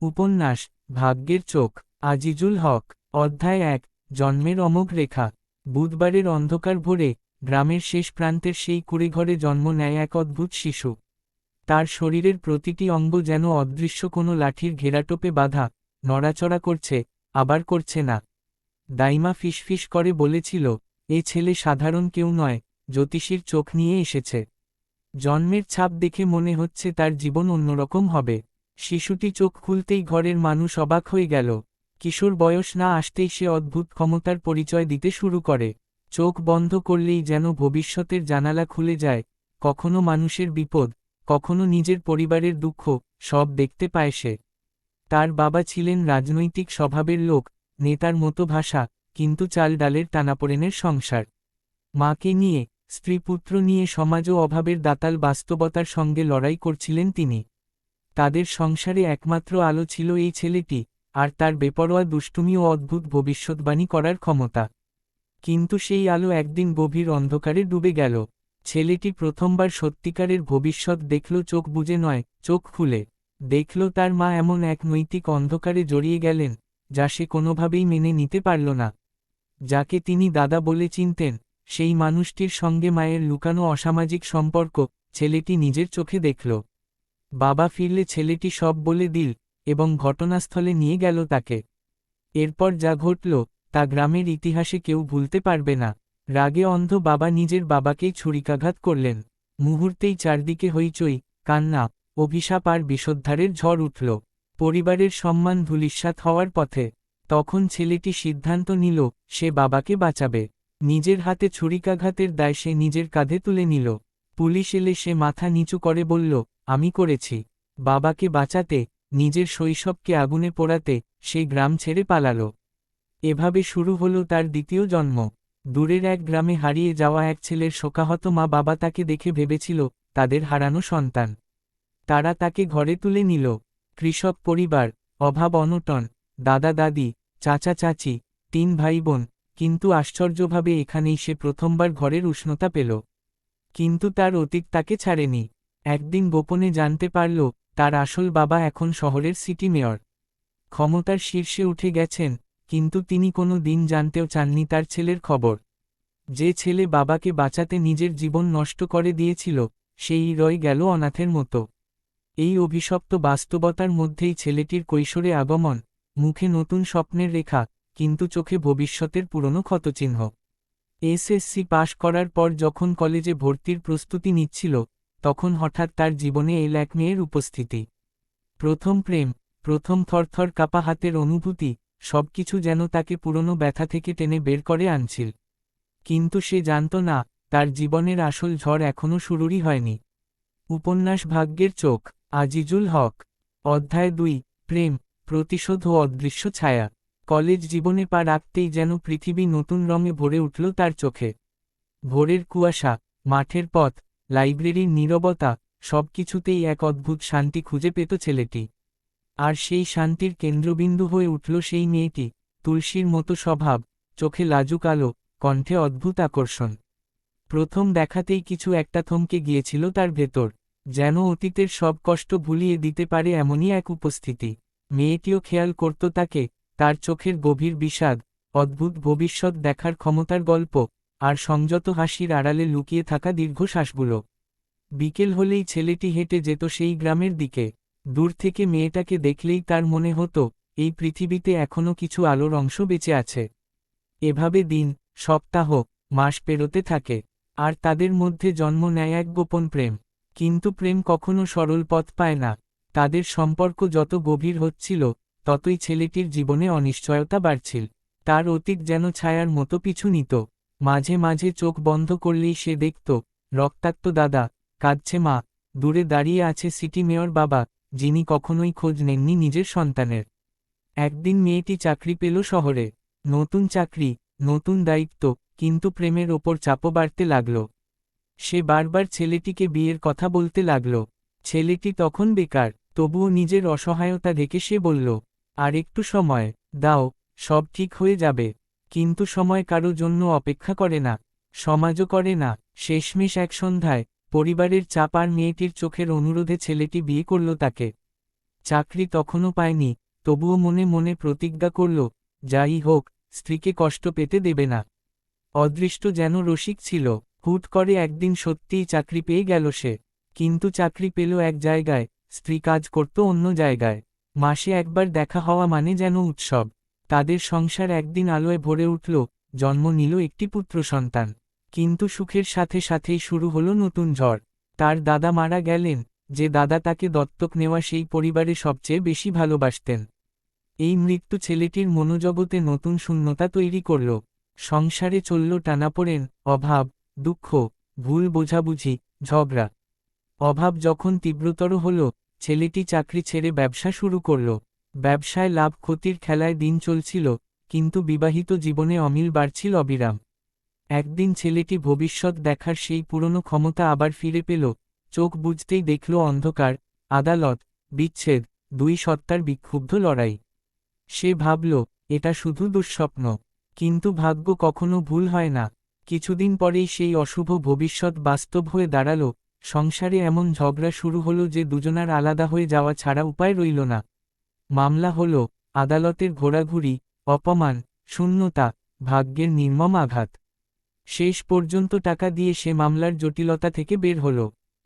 উপন্যাস ভাগ্যের চোখ। আজিজুল হক। অধ্যায় ১। জন্মের অমোঘ রেখা। বুধবারের অন্ধকার ভোরে গ্রামের শেষ প্রান্তের সেই কুঁড়েঘরে জন্ম নেয় এক অদ্ভুত শিশু। তার শরীরের প্রতিটি অঙ্গ যেন অদৃশ্য কোনো লাঠির ঘেরাটোপে বাঁধা, নড়াচড়া করছে, আবার করছে না। দাইমা ফিসফিস করে বলেছিল, এ ছেলে সাধারণ কেউ নয়, জ্যোতিষীর চোখ নিয়ে এসেছে। জন্মের ছাপ দেখে মনে হচ্ছে তার জীবন অন্যরকম হবে। শিশুটি চোখ খুলতেই ঘরের মানুষ অবাক হয়ে গেল। কিশোর বয়স না আসতেই সে অদ্ভুত ক্ষমতার পরিচয় দিতে শুরু করে। চোখ বন্ধ করলেই যেন ভবিষ্যতের জানালা খুলে যায়, কখনো মানুষের বিপদ, কখনো নিজের পরিবারের দুঃখ, সব দেখতে পায় সে। তার বাবা ছিলেন রাজনৈতিক স্বভাবের লোক, নেতার মতো ভাষা, কিন্তু চাল ডালের টানাপোড়েনের সংসার। মাকে নিয়ে, স্ত্রীপুত্র নিয়ে সমাজ ও অভাবের দাতাল বাস্তবতার সঙ্গে লড়াই করছিলেন তিনি। তাদের সংসারে একমাত্র আলো ছিল এই ছেলেটি, আর তার বেপরোয়া দুষ্টুমি ও অদ্ভুত ভবিষ্যৎবাণী করার ক্ষমতা। কিন্তু সেই আলো একদিন গভীর অন্ধকারে ডুবে গেল। ছেলেটি প্রথমবার সত্যিকারের ভবিষ্যৎ দেখল চোখ বুজে নয়, চোখ খুলে। দেখল তার মা এমন এক নৈতিক অন্ধকারে জড়িয়ে গেলেন, যা সে কোনোভাবেই মেনে নিতে পারল না। যাকে তিনি দাদা বলে চিনতেন, সেই মানুষটির সঙ্গে মায়ের লুকানো অসামাজিক সম্পর্ক, ছেলেটি নিজের চোখে দেখল। বাবা ফিরলে ছেলেটি সব বলে দিল, এবং ঘটনাস্থলে নিয়ে গেল তাকে। এরপর যা ঘটল, তা গ্রামের ইতিহাসে কেউ ভুলতে পারবে না। রাগে অন্ধ বাবা নিজের বাবাকেই ছুরিকাঘাত করলেন। মুহূর্তেই চারদিকে হইচই, কান্না, অভিশাপ আর বিষোদ্ধারের ঝড় উঠল। পরিবারের সম্মান ধূলিসাৎ হওয়ার পথে। তখন ছেলেটি সিদ্ধান্ত নিল, সে বাবাকে বাঁচাবে। নিজের হাতে ছুরিকাঘাতের দায় সে নিজের কাঁধে তুলে নিল। পুলিশ এলে সে মাথা নিচু করে বলল, আমি করেছি। বাবাকে বাঁচাতে, নিজের শৈশবকে আগুনে পোড়াতে, সেই গ্রাম ছেড়ে পালালো। এভাবে শুরু হলো তার দ্বিতীয় জন্ম। দূরের এক গ্রামে হারিয়ে যাওয়া এক ছেলের শোকাহত মা বাবা তাকে দেখে ভেবেছিল, তাদের হারানো সন্তান। তারা তাকে ঘরে তুলে নিল। কৃষক পরিবার, অভাব অনটন, দাদা দাদি, চাচা চাচি, 3 ভাই বোন, কিন্তু আশ্চর্যভাবে এখানেই সে প্রথমবার ঘরের উষ্ণতা পেল। কিন্তু তার অতীত তাকে ছাড়েনি। একদিন গোপনে জানতে পারল, তার আসল বাবা এখন শহরের সিটি মেয়র। ক্ষমতার শীর্ষে উঠে গেছেন, কিন্তু তিনি কোনো দিন জানতেও চাননি তার ছেলের খবর। যে ছেলে বাবাকে বাঁচাতে নিজের জীবন নষ্ট করে দিয়েছিল, সেই রয়ে গেল অনাথের মতো। এই অভিশপ্ত বাস্তবতার মধ্যেই ছেলেটির কৈশোরে আগমন, মুখে নতুন স্বপ্নের রেখা, কিন্তু চোখে ভবিষ্যতের পুরনো ক্ষতচিহ্ন। এসএসসি পাশ করার পর যখন কলেজে ভর্তির প্রস্তুতি নিচ্ছিল, তখন হঠাৎ তার জীবনে এল এক মেয়ের উপস্থিতি। প্রথম প্রেম, প্রথম থরথর কাঁপা হাতের অনুভূতি, সবকিছু যেন তাকে পুরনো ব্যথা থেকে টেনে বের করে আনছিল। কিন্তু সে জানত না, তার জীবনের আসল ঝড় এখনও শুরুই হয়নি। উপন্যাস ভাগ্যের চোখ। আজিজুল হক। অধ্যায় ২। প্রেম, প্রতিশোধ ও অদৃশ্য ছায়া। কলেজ জীবনে পা রাখতেই যেন পৃথিবী নতুন রঙে ভরে উঠল তার চোখে। ভোরের কুয়াশা, মাঠের পথ, লাইব্রেরির নীরবতা, সবকিছুতেই এক অদ্ভুত শান্তি খুঁজে পেত ছেলেটি। আর সেই শান্তির কেন্দ্রবিন্দু হয়ে উঠল সেই মেয়েটি, তুলসীর মতো স্বভাব, চোখে লাজুক আলো, কণ্ঠে অদ্ভুত আকর্ষণ। প্রথম দেখাতেই কিছু একটা থমকে গিয়েছিল তার ভেতর, যেন অতীতের সব কষ্ট ভুলিয়ে দিতে পারে এমনই এক উপস্থিতি। মেয়েটিও খেয়াল করত তাকে, তার চোখের গভীর বিষাদ, অদ্ভুত ভবিষ্যৎ দেখার ক্ষমতার গল্প, আর সংযত হাসির আড়ালে লুকিয়ে থাকা দীর্ঘশ্বাসগুলো। বিকেল হলেই ছেলেটি হেঁটে যেত সেই গ্রামের দিকে। দূর থেকে মেয়েটাকে দেখলেই তার মনে হতো, এই পৃথিবীতে এখনও কিছু আলোর অংশ বেঁচে আছে। এভাবে দিন, সপ্তাহ, মাস পেরোতে থাকে। আর তাদের মধ্যে জন্ম নেয় এক গোপন প্রেম। কিন্তু প্রেম কখনো সরল পথ পায় না। তাদের সম্পর্ক যত গভীর হচ্ছিল, ততই ছেলেটির জীবনে অনিশ্চয়তা বাড়ছিল। তার অতীত যেন ছায়ার মতো পিছু নিত। মাঝে মাঝে চোখ বন্ধ করলেই সে দেখত, রক্তাক্ত দাদা, কাঁদছে মা, দূরে দাঁড়িয়ে আছে সিটি মেয়র বাবা, যিনি কখনোই খোঁজ নেননি নিজের সন্তানের। একদিন মেয়েটি চাকরি পেল শহরে। নতুন চাকরি, নতুন দায়িত্ব, কিন্তু প্রেমের ওপর চাপও বাড়তে লাগল। সে বারবার ছেলেটিকে বিয়ের কথা বলতে লাগল। ছেলেটি তখন বেকার, তবুও নিজের অসহায়তা দেখে সে বলল, আর একটু সময় দাও, সব ঠিক হয়ে যাবে। কিন্তু সময় কারো জন্য অপেক্ষা করে না, সমাজও করে না। শেষমেশ এক সন্ধ্যায়, পরিবারের চাপ আর মেয়েটির চোখের অনুরোধে ছেলেটি বিয়ে করল তাকে। চাকরি তখনও পায়নি, তবুও মনে মনে প্রতিজ্ঞা করল, যাই হোক, স্ত্রীকে কষ্ট পেতে দেবে না। অদৃষ্ট যেন রসিক ছিল, হুট করে একদিন সত্যিই চাকরি পেয়ে গেল সে। কিন্তু চাকরি পেল এক জায়গায়, স্ত্রী কাজ করত অন্য জায়গায়। মাসে একবার দেখা হওয়া মানে যেন উৎসব। তাদের সংসার একদিন আলোয় ভরে উঠল, জন্ম নিল একটি পুত্র সন্তান। কিন্তু সুখের সাথে সাথেই শুরু হলো নতুন ঝড়। তার দাদা মারা গেলেন, যে দাদা তাকে দত্তক নেওয়া সেই পরিবারে সবচেয়ে বেশি ভালোবাসতেন। এই মৃত্যু ছেলেটির মনোজগতে নতুন শূন্যতা তৈরি করল। সংসারে চলল টানাপোড়েন, অভাব, দুঃখ, ভুল বোঝাবুঝি, ঝগড়া। অভাব যখন তীব্রতর হল, ছেলেটি চাকরি ছেড়ে ব্যবসা শুরু করল। ব্যবসায় লাভ ক্ষতির খেলায় দিন চলছিল, কিন্তু বিবাহিত জীবনে অমিল বাড়ছিল অবিরাম। একদিন ছেলেটি ভবিষ্যৎ দেখার সেই পুরনো ক্ষমতা আবার ফিরে পেল। চোখ বুঝতেই দেখল অন্ধকার, আদালত, বিচ্ছেদ, দুই সত্তার বিক্ষুব্ধ লড়াই। সে ভাবল, এটা শুধু দুঃস্বপ্ন। কিন্তু ভাগ্য কখনো ভুল হয় না। কিছুদিন পরেই সেই অশুভ ভবিষ্যৎ বাস্তব হয়ে দাঁড়াল। সংসারে এমন ঝগড়া শুরু হলো যে দুজনার আলাদা হয়ে যাওয়া ছাড়া উপায় রইল না। মামলা হল, আদালতের ঘোরাঘুরি, অপমান, শূন্যতা, ভাগ্যের নির্মম আঘাত। শেষ পর্যন্ত টাকা দিয়ে সে মামলার জটিলতা থেকে বের হল।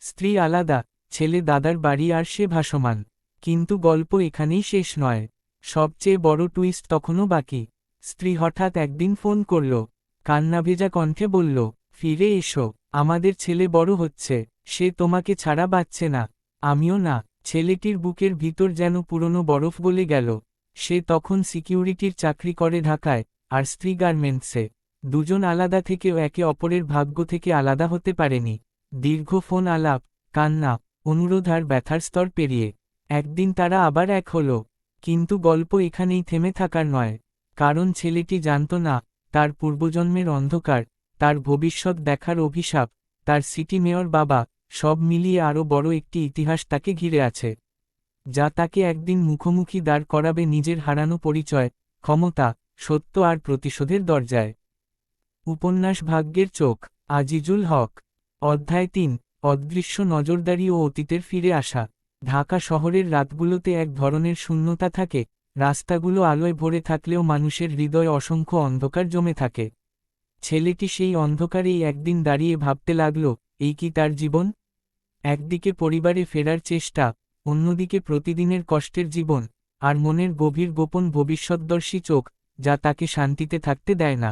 স্ত্রী আলাদা, ছেলে দাদার বাড়ি আর সে ভাসমান। কিন্তু গল্প এখানেই শেষ নয়। সবচেয়ে বড় টুইস্ট তখনও বাকি। স্ত্রী হঠাৎ একদিন ফোন করল, কান্নাভেজা কণ্ঠে বলল, ফিরে এসো, আমাদের ছেলে বড় হচ্ছে, সে তোমাকে ছাড়া বাঁচছে না। আমিও না। ছেলেটির বুকের ভিতর যেন পুরনো বরফ গলে গেল। সে তখন সিকিউরিটির চাকরি করে ঢাকায়, আর স্ত্রী গার্মেন্টসে। দুজন আলাদা থেকেও একে অপরের ভাগ্য থেকে আলাদা হতে পারেনি। দীর্ঘ ফোন আলাপ, কান্না, অনুরোধ আর ব্যথার স্তর পেরিয়ে একদিন তারা আবার এক হলো। কিন্তু গল্প এখানেই থেমে থাকার নয়। কারণ ছেলেটি জানত না, তার পূর্বজন্মের অন্ধকার, তার ভবিষ্যৎ দেখার অভিশাপ, তার সিটি মেয়র বাবা, সব মিলিয়ে আরও বড় একটি ইতিহাস তাকে ঘিরে আছে, যা তাকে একদিন মুখোমুখি দাঁড় করাবে নিজের হারানো পরিচয়, ক্ষমতা, সত্য আর প্রতিশোধের দরজায়। উপন্যাস ভাগ্যের চোখ, আজিজুল হক। অধ্যায় ৩, অদৃশ্য নজরদারি ও অতীতের ফিরে আসা। ঢাকা শহরের রাতগুলোতে এক ধরনের শূন্যতা থাকে, রাস্তাগুলো আলোয় ভরে থাকলেও মানুষের হৃদয়ে অসংখ্য অন্ধকার জমে থাকে। ছেলেটি সেই অন্ধকারেই একদিন দাঁড়িয়ে ভাবতে লাগল, এই কি তার জীবন? একদিকে পরিবারে ফেরার চেষ্টা, অন্যদিকে প্রতিদিনের কষ্টের জীবন, আর মনের গভীর গোপন ভবিষ্যৎদর্শী চোখ, যা তাকে শান্তিতে থাকতে দেয় না।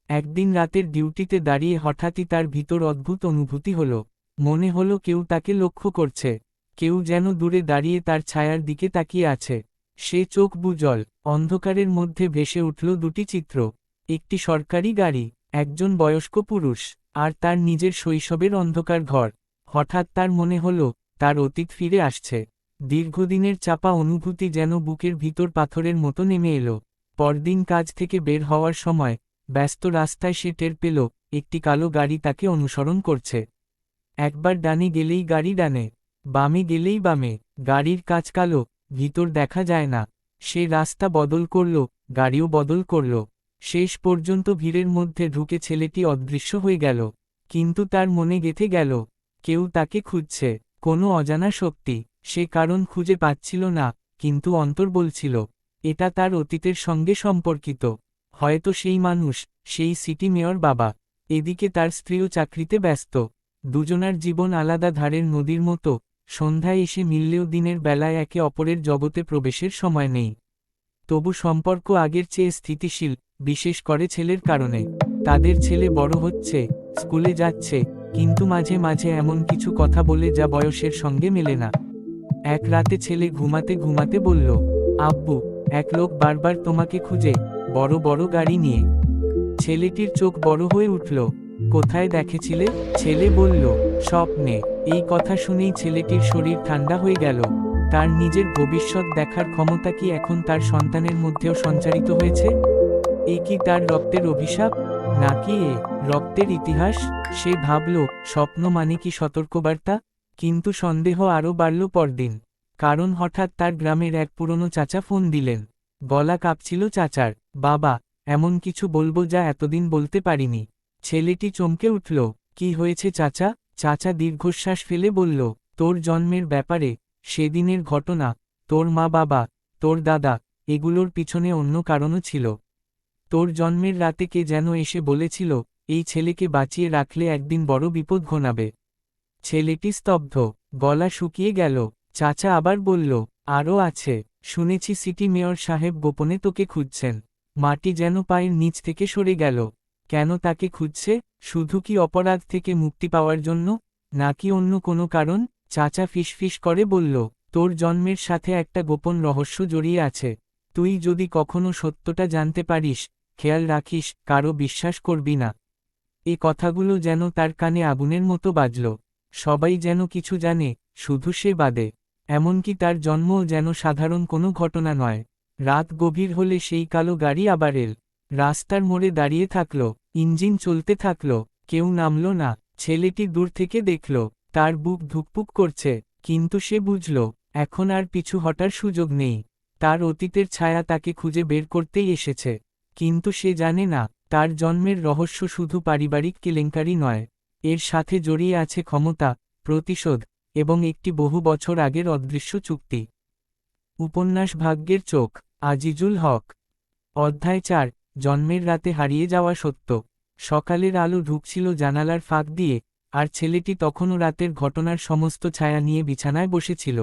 একদিন রাতের ডিউটিতে দাঁড়িয়ে হঠাৎই তার ভিতর অদ্ভুত অনুভূতি হল। মনে হলো কেউ তাকে লক্ষ্য করছে, কেউ যেন দূরে দাঁড়িয়ে তার ছায়ার দিকে তাকিয়ে আছে। সে চোখ বুজল, অন্ধকারের মধ্যে ভেসে উঠল দুটি চিত্র। একটি সরকারি গাড়ি, একজন বয়স্ক পুরুষ, আর তার নিজের শৈশবের অন্ধকার ঘর। হঠাৎ তার মনে হল, তার অতীত ফিরে আসছে। দীর্ঘদিনের চাপা অনুভূতি যেন বুকের ভিতর পাথরের মতো নেমে এলো। পরদিন কাজ থেকে বের হওয়ার সময় ব্যস্ত রাস্তায় সে টের পেল, একটি কালো গাড়ি তাকে অনুসরণ করছে। একবার ডানে গেলেই গাড়ি ডানে, বামে গেলেই বামে। গাড়ির কাচ কালো, ভিতর দেখা যায় না। সে রাস্তা বদল করল, গাড়িও বদল করল। শেষ পর্যন্ত ভিড়ের মধ্যে ঢুকে ছেলেটি অদৃশ্য হয়ে গেল। কিন্তু তার মনে গেঁথে গেল, কেউ তাকে খুঁজছে, কোনো অজানা শক্তি। সে কারণ খুঁজে পাচ্ছিল না, কিন্তু অন্তর বলছিল, এটা তার অতীতের সঙ্গে সম্পর্কিত। হয়তো সেই মানুষ, সেই সিটি মেয়র বাবা। এদিকে তার স্ত্রীও চাকরিতে ব্যস্ত। দুজনার জীবন আলাদা ধারের নদীর মতো, সন্ধ্যায় এসে মিললেও দিনের বেলায় একে অপরের জগতে প্রবেশের সময় নেই। তবু সম্পর্ক আগের চেয়ে স্থিতিশীল, বিশেষ করে ছেলের কারণে। তাদের ছেলে বড় হচ্ছে, স্কুলে যাচ্ছে, কিন্তু মাঝে মাঝে এমন কিছু কথা বলে যা বয়সের সঙ্গে মেলে না। এক রাতে ছেলে ঘুমাতে ঘুমাতে বলল, আব্বু, এক লোক বারবার তোমাকে খুঁজে, বড় বড় গাড়ি নিয়ে। ছেলেটির চোখ বড় হয়ে উঠল। কোথায় দেখেছিলে? ছেলে বলল, স্বপ্নে। এই কথা শুনেই ছেলেটির শরীর ঠান্ডা হয়ে গেল। তার নিজের ভবিষ্যৎ দেখার ক্ষমতা কি এখন তার সন্তানের মধ্যেও সঞ্চারিত হয়েছে? এ কি তার রক্তের অভিশাপ, নাকি এ রক্তের ইতিহাস? সে ভাবল, স্বপ্ন মানে কি সতর্কবার্তা? কিন্তু সন্দেহ আরও বাড়ল পরদিন। কারণ হঠাৎ তার গ্রামের এক পুরনো চাচা ফোন দিলেন। গলা কাঁপছিল চাচার। বাবা, এমন কিছু বলবো যা এতদিন বলতে পারিনি। ছেলেটি চমকে উঠল। কি হয়েছে চাচা? চাচা দীর্ঘশ্বাস ফেলে বলল, তোর জন্মের ব্যাপারে, সেদিনের ঘটনা, তোর মা বাবা, তোর দাদা, এগুলোর পিছনে অন্য কারণও ছিল। তোর জন্মের রাতে কে যেন এসে বলেছিল, এই ছেলেকে বাঁচিয়ে রাখলে একদিন বড় বিপদ ঘনাবে। ছেলেটি স্তব্ধ, গলা শুকিয়ে গেল। চাচা আবার বলল, আরও আছে, শুনেছি সিটি মেয়র সাহেব গোপনে তোকে খুঁজছেন। মাটি যেন পায়ের নিচ থেকে সরে গেল। কেন তাকে খুঁজছে? শুধু কি অপরাধ থেকে মুক্তি পাওয়ার জন্য, নাকি অন্য কোনো কারণ? চাচা ফিসফিস করে বলল, তোর জন্মের সাথে একটা গোপন রহস্য জড়িয়ে আছে। তুই যদি কখনো সত্যটা জানতে পারিস, খেয়াল রাখিস, কারো বিশ্বাস করবি না। এ কথাগুলো যেন তার কানে আগুনের মতো বাজল। সবাই যেন কিছু জানে, শুধু সে বাদে। এমনকি তার জন্মও যেন সাধারণ কোনো ঘটনা নয়। রাত গভীর হলে সেই কালো গাড়ি আবার এল। রাস্তার মোড়ে দাঁড়িয়ে থাকল, ইঞ্জিন চলতে থাকল, কেউ নামল না। ছেলেটি দূর থেকে দেখল, তার বুক ধুকপুক করছে, কিন্তু সে বুঝল, এখন আর পিছু হটার সুযোগ নেই। তার অতীতের ছায়া তাকে খুঁজে বের করতেই এসেছে। কিন্তু সে জানে না, তার জন্মের রহস্য শুধু পারিবারিক কেলেঙ্কারি নয়। এর সাথে জড়িয়ে আছে ক্ষমতা, প্রতিশোধ, এবং একটি বহু বছর আগের অদৃশ্য চুক্তি। উপন্যাস ভাগ্যের চোখ, আজিজুল হক। অধ্যায় 4, জন্মের রাতে হারিয়ে যাওয়া সত্য। সকালের আলো ঢুকছিল জানালার ফাঁক দিয়ে, আর ছেলেটি তখনও রাতের ঘটনার সমস্ত ছায়া নিয়ে বিছানায় বসেছিল।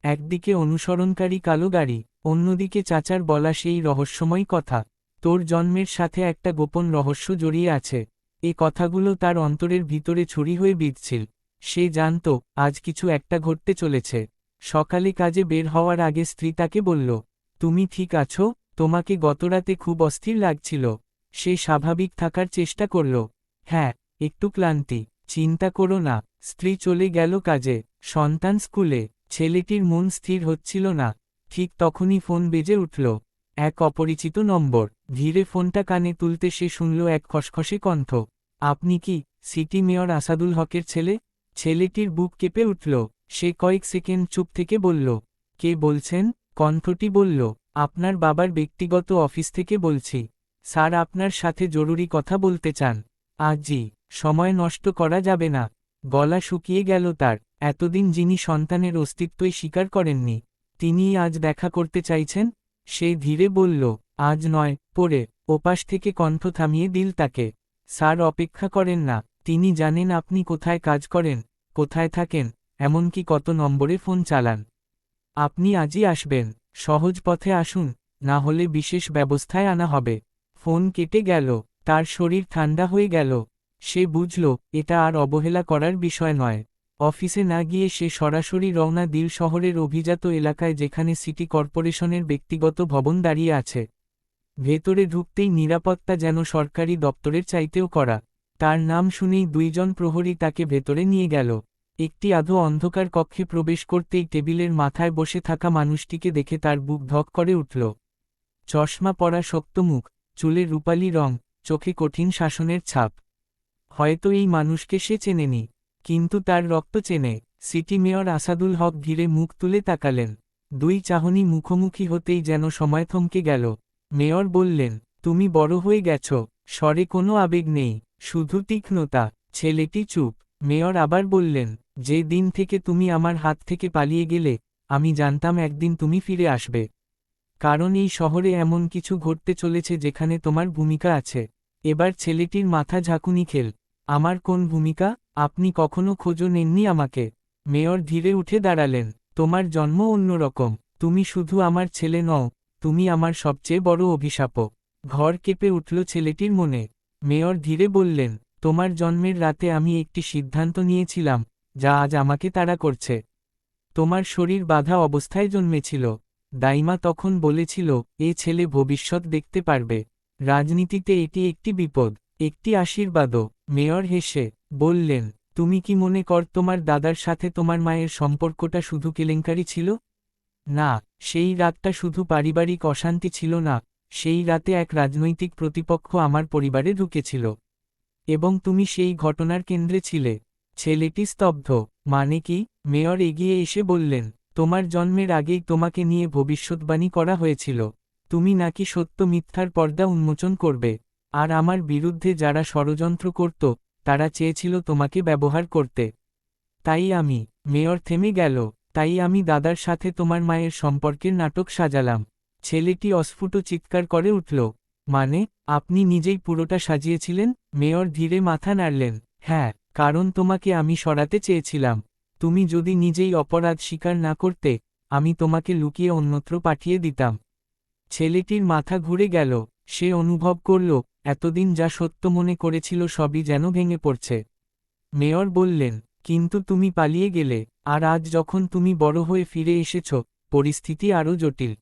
একদিকে অনুসরণকারী কালো গাড়ি, অন্যদিকে চাচার বলা সেই রহস্যময় কথা। তোর জন্মের সাথে একটা গোপন রহস্য জড়িয়ে আছে। এ কথাগুলো তার অন্তরের ভিতরে ছুরি হয়ে বিঁধছিল। সে জানত, আজ কিছু একটা ঘটতে চলেছে। সকালে কাজে বের হওয়ার আগে স্ত্রী তাকে বলল, তুমি ঠিক আছো? তোমাকে গতরাতে খুব অস্থির লাগছিল। সে স্বাভাবিক থাকার চেষ্টা করল। হ্যাঁ, একটু ক্লান্তি। চিন্তা করো না। স্ত্রী চলে গেল কাজে, সন্তান স্কুলে। ছেলেটির মন স্থির হচ্ছিল না। ঠিক তখনই ফোন বেজে উঠল। এক অপরিচিত নম্বর। ধীরে ফোনটা কানে তুলতে সে শুনল এক খসখসে কণ্ঠ। আপনি কি সিটি মেয়র আসাদুল হকের ছেলে? ছেলেটির বুক কেঁপে উঠল। সে কয়েক সেকেন্ড চুপ থেকে বলল, কে বলছেন? কণ্ঠটি বলল, আপনার বাবার ব্যক্তিগত অফিস থেকে বলছি। স্যার আপনার সাথে জরুরি কথা বলতে চান। আজই। সময় নষ্ট করা যাবে না। গলা শুকিয়ে গেল তার। এতদিন যিনি সন্তানের অস্তিত্বই স্বীকার করেননি, তিনিই আজ দেখা করতে চাইছেন। সে ধীরে বলল, আজ নয়, পরে। ওপাশ থেকে কণ্ঠ থামিয়ে দিল তাকে। স্যার অপেক্ষা করেন না। তিনি জানেন আপনি কোথায় কাজ করেন, কোথায় থাকেন, এমনকি কত নম্বরে ফোন চালান। আপনি আজই আসবেন। সহজ পথে আসুন, না হলে বিশেষ ব্যবস্থায় আনা হবে। ফোন কেটে গেল। তার শরীর ঠান্ডা হয়ে গেল। সে বুঝল, এটা আর অবহেলা করার বিষয় নয়। অফিসে না গিয়ে সে সরাসরি রওনা দিল শহরের অভিজাত এলাকায়, যেখানে সিটি কর্পোরেশনের ব্যক্তিগত ভবন দাঁড়িয়ে আছে। ভেতরে ঢুকতেই নিরাপত্তা যেন সরকারি দপ্তরের চাইতেও কড়া। তার নাম শুনেই দুইজন প্রহরী তাকে ভেতরে নিয়ে গেল। একটি আধো অন্ধকার কক্ষে প্রবেশ করতেই টেবিলের মাথায় বসে থাকা মানুষটিকে দেখে তার বুক ধক করে উঠল। চশমা পরা শক্ত মুখ, চুলের রূপালি রং, চোখে কঠিন শাসনের ছাপ। হয়তো এই মানুষকে সে চেনেনি, কিন্তু তার রক্ত চেনে। সিটি মেয়র আসাদুল হক ধীরে মুখ তুলে তাকালেন। দুই চাহনি মুখোমুখি হতেই যেন সময় থমকে গেল। মেয়র বললেন, তুমি বড় হয়ে গেছ। স্বরে কোনো আবেগ নেই, শুধু তীক্ষ্ণতা। ছেলেটি চুপ। মেয়র আবার বললেন, যে দিন থেকে তুমি আমার হাত থেকে পালিয়ে গেলে, আমি জানতাম একদিন তুমি ফিরে আসবে। কারণ এই শহরে এমন কিছু ঘটতে চলেছে যেখানে তোমার ভূমিকা আছে। এবার ছেলেটির মাথা ঝাঁকুনি খেল। আমার কোন ভূমিকা? আপনি কখনো খোঁজও নেননি আমাকে। মেয়র ধীরে উঠে দাঁড়ালেন। তোমার জন্ম অন্যরকম। তুমি শুধু আমার ছেলে নও, তুমি আমার সবচেয়ে বড় অভিশাপও। ঘর কেঁপে উঠল ছেলেটির মনে। মেয়র ধীরে বললেন, তোমার জন্মের রাতে আমি একটি সিদ্ধান্ত নিয়েছিলাম, যা আজ আমাকে তাড়া করছে। তোমার শরীর বাঁধা অবস্থায় জন্মেছিল। দাইমা তখন বলেছিল, এ ছেলে ভবিষ্যৎ দেখতে পারবে। রাজনীতিতে এটি একটি বিপদ, একটি আশীর্বাদও। মেয়র হেসে বললেন, তুমি কি মনে কর তোমার দাদার সাথে তোমার মায়ের সম্পর্কটা শুধু কেলেঙ্কারি ছিল? না, সেই রাতটা শুধু পারিবারিক অশান্তি ছিল না, সেই রাতে এক রাজনৈতিক প্রতিপক্ষ আমার পরিবারে ঢুকেছিল। এবং তুমি সেই ঘটনার কেন্দ্রে ছিলে। ছেলেটি স্তব্ধ। মানে কি? মেয়র এগিয়ে এসে বললেন, তোমার জন্মের আগেই তোমাকে নিয়ে ভবিষ্যৎবাণী করা হয়েছিল। তুমি নাকি সত্য মিথ্যার পর্দা উন্মোচন করবে। আর আমার বিরুদ্ধে যারা ষড়যন্ত্র করত, তারা চেয়েছিল তোমাকে ব্যবহার করতে। তাই আমি। মেয়র থেমে গেল। তাই আমি দাদার সাথে তোমার মায়ের সম্পর্কের নাটক সাজালাম। ছেলেটি অস্ফুট চিৎকার করে উঠল, মানে, আপনি নিজেই পুরোটা সাজিয়েছিলেন? মেয়র ধীরে মাথা নাড়লেন, হ্যাঁ, কারণ তোমাকে আমি সরাতে চেয়েছিলাম। তুমি যদি নিজেই অপরাধ স্বীকার না করতে, আমি তোমাকে লুকিয়ে অন্যত্র পাঠিয়ে দিতাম। ছেলেটির মাথা ঘুরে গেল, সে অনুভব করল, এতদিন যা সত্য মনে করেছিল সবই যেন ভেঙে পড়ছে। মেয়র বললেন, কিন্তু তুমি পালিয়ে গেলে, আর আজ যখন তুমি বড় হয়ে ফিরে এসেছ, পরিস্থিতি আরও জটিল।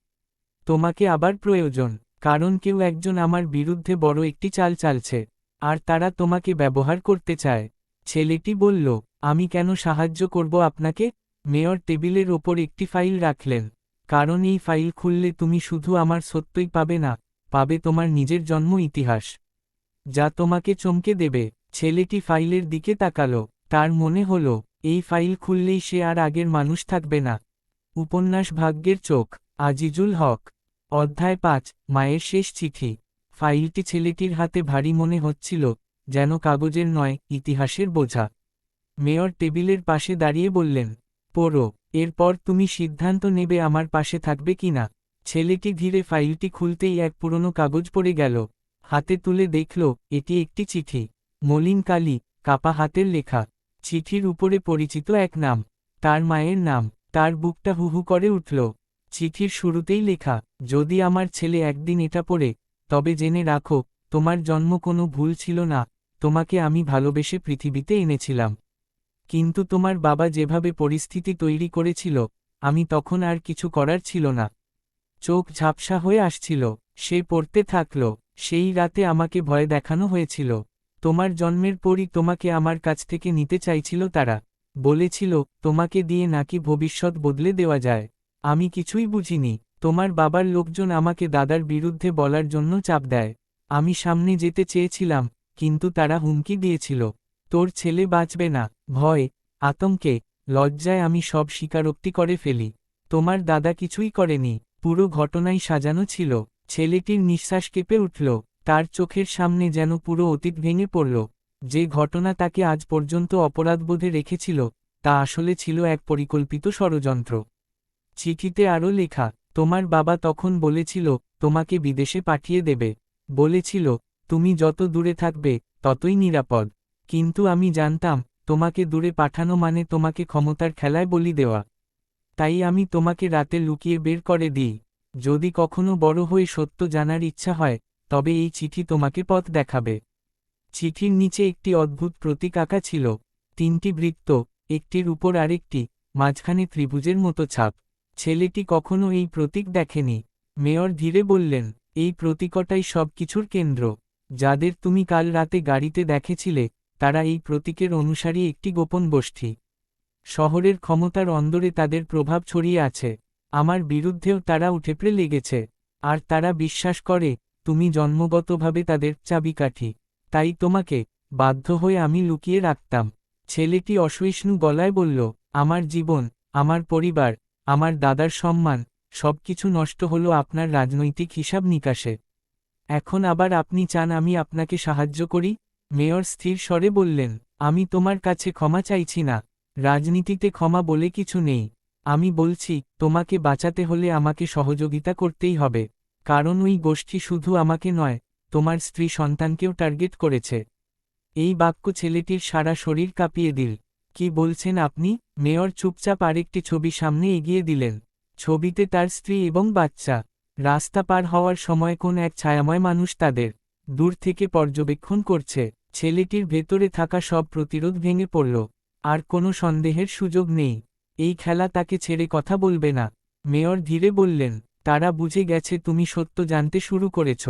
তোমাকে আবার প্রয়োজন, কারণ কেউ একজন আমার বিরুদ্ধে বড় একটি চাল চালছে, আর তারা তোমাকে ব্যবহার করতে চায়। ছেলেটি বলল, আমি কেন সাহায্য করব আপনাকে? মেয়র টেবিলের ওপর একটি ফাইল রাখলেন, কারণ এই ফাইল খুললে তুমি শুধু আমার সত্যই পাবে না, পাবে তোমার নিজের জন্ম ইতিহাস, যা তোমাকে চমকে দেবে। ছেলেটি ফাইলের দিকে তাকালো, তার মনে হলো, এই ফাইল খুললেই সে আর আগের মানুষ থাকবে না। উপন্যাস ভাগ্যের চোখ, আজিজুল হক। অধ্যায় ৫, মায়ের শেষ চিঠি। ফাইলটি ছেলেটির হাতে ভারী মনে হচ্ছিল, যেন কাগজের নয়, ইতিহাসের বোঝা। মেয়র টেবিলের পাশে দাঁড়িয়ে বললেন, পড়ো, এরপর তুমি সিদ্ধান্ত নেবে আমার পাশে থাকবে কিনা। ছেলেটি ধীরে ফাইলটি খুলতেই এক পুরনো কাগজ পড়ে গেল। হাতে তুলে দেখল, এটি একটি চিঠি। মলিন কালি, কাপা হাতের লেখা। চিঠির উপরে পরিচিত এক নাম, তার মায়ের নাম। তার বুকটা হুহু করে উঠল। চিঠির শুরুতেই লেখা, যদি আমার ছেলে একদিন এটা পড়ে, তবে জেনে রাখো, তোমার জন্ম কোনো ভুল ছিল না, তোমাকে আমি ভালোবেসে পৃথিবীতে এনেছিলাম। কিন্তু তোমার বাবা যেভাবে পরিস্থিতি তৈরি করেছিল, আমি তখন আর কিছু করার ছিল না। চোখ ঝাপসা হয়ে আসছিল, সে পড়তে থাকল। সেই রাতে আমাকে ভয় দেখানো হয়েছিল। তোমার জন্মের পরই তোমাকে আমার কাছ থেকে নিতে চাইছিল তারা। বলেছিল, তোমাকে দিয়ে নাকি ভবিষ্যৎ বদলে দেওয়া যায়। আমি কিছুই বুঝিনি। তোমার বাবার লোকজন আমাকে দাদার বিরুদ্ধে বলার জন্য চাপ দেয়। আমি সামনে যেতে চেয়েছিলাম, কিন্তু তারা হুমকি দিয়েছিল, তোর ছেলে বাঁচবে না। ভয়, আতঙ্কে, লজ্জায় আমি সব স্বীকারোক্তি করে ফেলি। তোমার দাদা কিছুই করেনি, পুরো ঘটনাই সাজানো ছিল। ছেলেটির নিঃশ্বাস কেঁপে উঠল, তার চোখের সামনে যেন পুরো অতীত ভেঙে পড়ল। যে ঘটনা তাকে আজ পর্যন্ত অপরাধবোধে রেখেছিল, তা আসলে ছিল এক পরিকল্পিত ষড়যন্ত্র। চিঠিতে আরও লেখা, তোমার বাবা তখন বলেছিল, তোমাকে বিদেশে পাঠিয়ে দেবে। বলেছিল, তুমি যত দূরে থাকবে, ততই নিরাপদ। কিন্তু আমি জানতাম, তোমাকে দূরে পাঠানো মানে তোমাকে ক্ষমতার খেলায় বলি দেওয়া। তাই আমি তোমাকে রাতে লুকিয়ে বের করে দিই। যদি কখনো বড় হয়ে সত্য জানার ইচ্ছা হয়, তবে এই চিঠি তোমাকে পথ দেখাবে। চিঠির নিচে একটি অদ্ভুত প্রতীক আঁকা ছিল, 3টি বৃত্ত, একটির উপর আরেকটি, মাঝখানে ত্রিভুজের মতো ছাপ। ছেলেটি কখনো এই প্রতীক দেখেনি। মেয়র ধীরে বললেন, এই প্রতীকটাই সব কিছুর কেন্দ্র। যাদের তুমি কাল রাতে গাড়িতে দেখেছিলে, তারা এই প্রতীকের অনুসারী একটি গোপন গোষ্ঠী। শহরের ক্ষমতার অন্দরে তাদের প্রভাব ছড়িয়ে আছে। আমার বিরুদ্ধেও তারা উঠেপড়ে লেগেছে। আর তারা বিশ্বাস করে, তুমি জন্মগতভাবে তাদের চাবিকাঠি। তাই তোমাকে বাধ্য হয়ে আমি লুকিয়ে রাখতাম। ছেলেটি অসহিষ্ণু গলায় বলল, আমার জীবন, আমার পরিবার, আমার দাদার সম্মান, সবকিছু নষ্ট হলো আপনার রাজনৈতিক হিসাব নিকাশে। এখন আবার আপনি চান আমি আপনাকে সাহায্য করি? মেয়র স্থির স্বরে বললেন, আমি তোমার কাছে ক্ষমা চাইছি না। রাজনীতিতে ক্ষমা বলে কিছু নেই। আমি বলছি, তোমাকে বাঁচাতে হলে আমাকে সহযোগিতা করতেই হবে। কারণ ওই গোষ্ঠী শুধু আমাকে নয়, তোমার স্ত্রী সন্তানকেও টার্গেট করেছে। এই বাক্য ছেলেটির সারা শরীর কাঁপিয়ে দিল। কি বলছেন আপনি? মেয়র চুপচাপ আরেকটি ছবি সামনে এগিয়ে দিলেন। ছবিতে তার স্ত্রী এবং বাচ্চা। রাস্তা পার হওয়ার সময় কোন এক ছায়াময় মানুষ তাদের দূর থেকে পর্যবেক্ষণ করছে। ছেলেটির ভেতরে থাকা সব প্রতিরোধ ভেঙে পড়ল। আর কোনো সন্দেহের সুযোগ নেই। এই খেলা তাকে ছেড়ে কথা বলবে না। মেয়র ধীরে বললেন, তারা বুঝে গেছে তুমি সত্য জানতে শুরু করেছ।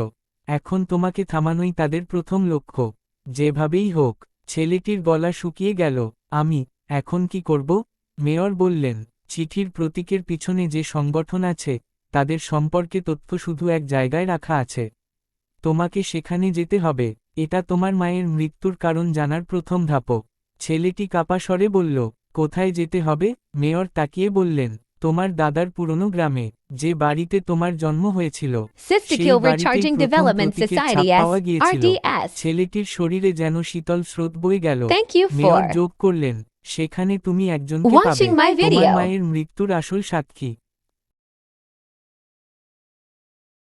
এখন তোমাকে থামানোই তাদের প্রথম লক্ষ্য। যেভাবেই হোক। ছেলেটির গলা শুকিয়ে গেল। আমি এখন কি করব? মেয়র বললেন, চিঠির প্রতীকের পিছনে যে সংগঠন আছে, তাদের সম্পর্কে তথ্য শুধু এক জায়গায় রাখা আছে। তোমাকে সেখানে যেতে হবে। এটা তোমার মায়ের মৃত্যুর কারণ জানার প্রথম ধাপ। ছেলেটি কাপা স্বরে বলল, কোথায় যেতে হবে? মেয়র তাকিয়ে বললেন, তোমার দাদার পুরনো গ্রামে, যে বাড়িতে তোমার জন্ম হয়েছিল। সেই Sistikill বাড়িতেই Recharging প্রথম Development প্রতীকের ছাপ Society পাওয়া গিয়েছিল। RDS. ছেলেটির শরীরে যেন শীতল স্রোত বয়ে গেল। Thank you মেয়র for যোগ করলেন, সেখানে তুমি একজনকে পাবে, Watching my তোমার video. মায়ের মৃত্যুর আসল সাক্ষী।